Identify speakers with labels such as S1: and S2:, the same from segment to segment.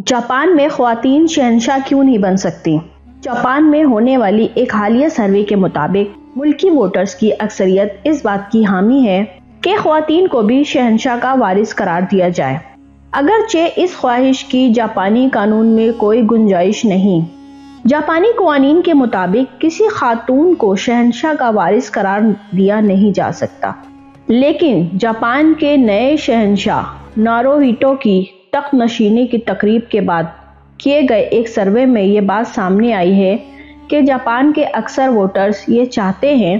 S1: Japan میں خواتین شہنشاہ کیوں نہیں بن سکتی؟ جاپان میں ہونے والی ایک حالیہ سروے کے مطابق ملکی ووٹرز کی اکثریت اس بات کی حامی ہے کہ خواتین کو بھی شہنشاہ کا وارث قرار دیا جائے، اگرچہ اس خواہش کی جاپانی قانون میں کوئی گنجائش نہیں۔ جاپانی قوانین کے مطابق کسی خاتون کو شہنشاہ کا وارث قرار دیا نہیں جا سکتا، لیکن جاپان کے نئے شہنشاہ ناروہیٹو کی تخت نشینی کی تقریب کے بعد کیے گئے ایک سروے میں یہ بات سامنے آئی ہے کہ جاپان کے اکثر ووٹرز یہ چاہتے ہیں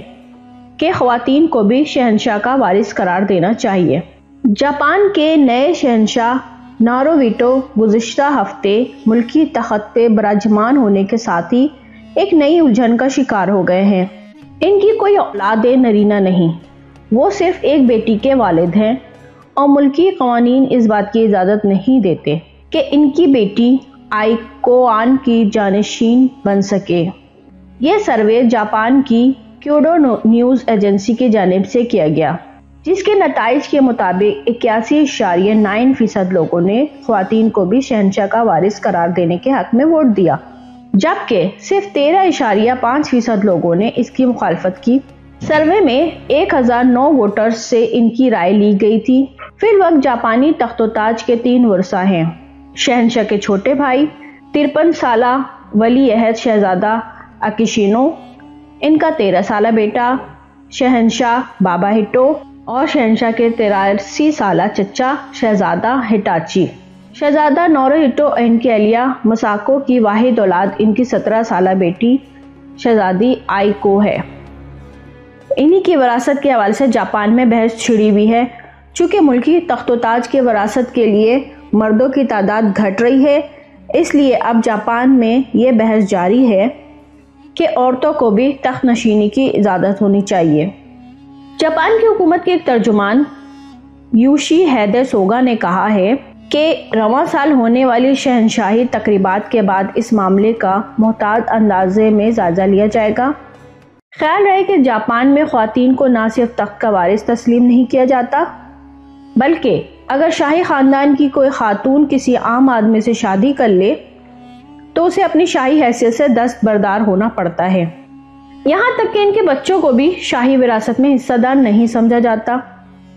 S1: کہ خواتین کو بھی شہنشاہ کا وارث قرار دینا چاہیے۔ جاپان کے نئے شہنشاہ ناروہیٹو گزشتہ ہفتے ملکی تخت پہ براجمان ہونے کے ساتھ ہی ایک نئی الجھن کا شکار ہو گئے ہیں۔ ان کی کوئی اولاد نرینہ نہیں، وہ صرف ایک بیٹی کے والد ہیں، اور ملکی قوانین اس بات کی اجازت نہیں دیتے کہ ان کی بیٹی کیون کی جانشین بن سکے۔ یہ سروے جاپان کی کیوڈو نیوز ایجنسی کی جانب سے کیا گیا، جس کے نتائج کے مطابق 81.9% لوگوں نے خواتین کو بھی شہنشاہ کا وارث قرار دینے کے حق میں ووٹ دیا، جبکہ صرف 13.5% لوگوں نے اس کی مخالفت کی۔ سروے میں 1009 ووٹرز سے ان کی رائے لی گئی تھی۔ فی الوقت جاپانی تخت و تاج کے 3 ورثاء ہیں: شہنشاہ کے چھوٹے بھائی 53 سالہ ولی عہد شہزادہ اکیشینو، ان کا 13 سالہ بیٹا شہنشاہ بابا ہٹو، اور شہنشاہ کے 83 سالہ چچا شہزادہ ہٹاچی۔ شہزادہ ناروہیٹو اور ان کی اہلیہ مساکو کی واحد اولاد ان کی 17 سالہ بیٹی شہزادی کو ہے۔ انہی کی وراثت کے حوالے سے جاپان میں بحث چھڑی ہوئی ہے۔ چونکہ ملکی تخت و تاج کے وراثت کے لیے مردوں کی تعداد گھٹ رہی ہے، اس لیے اب جاپان میں یہ بحث جاری ہے کہ عورتوں کو بھی تخت نشینی کی اجازت ہونی چاہیے۔ جاپان کی حکومت کے ایک ترجمان یوشی ہیدے سوگا نے کہا ہے کہ رواں سال ہونے والی شہنشاہی تقریبات کے بعد اس معاملے کا محتاط اندازے میں جائزہ لیا جائے گا۔ خیال رہے کہ جاپان میں خواتین کو نہ صرف تخت کا وارث تسلیم نہیں کیا جاتا، بلکہ اگر شاہی خاندان کی کوئی خاتون کسی عام آدمی سے شادی کر لے تو اسے اپنی شاہی حیثیت سے دستبردار ہونا پڑتا ہے، یہاں تک کہ ان کے بچوں کو بھی شاہی وراثت میں حصہ دار نہیں سمجھا جاتا۔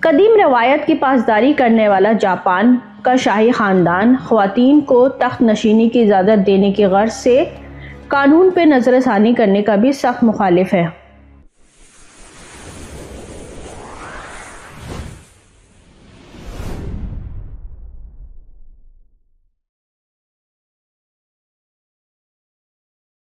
S1: قدیم روایت کی پاسداری کرنے والا جاپان کا شاہی خاندان خواتین کو تخت نشینی کی اجازت دینے کی غرض سے قانون پہ نظر ثانی کرنے کا بھی سخت مخالف ہے۔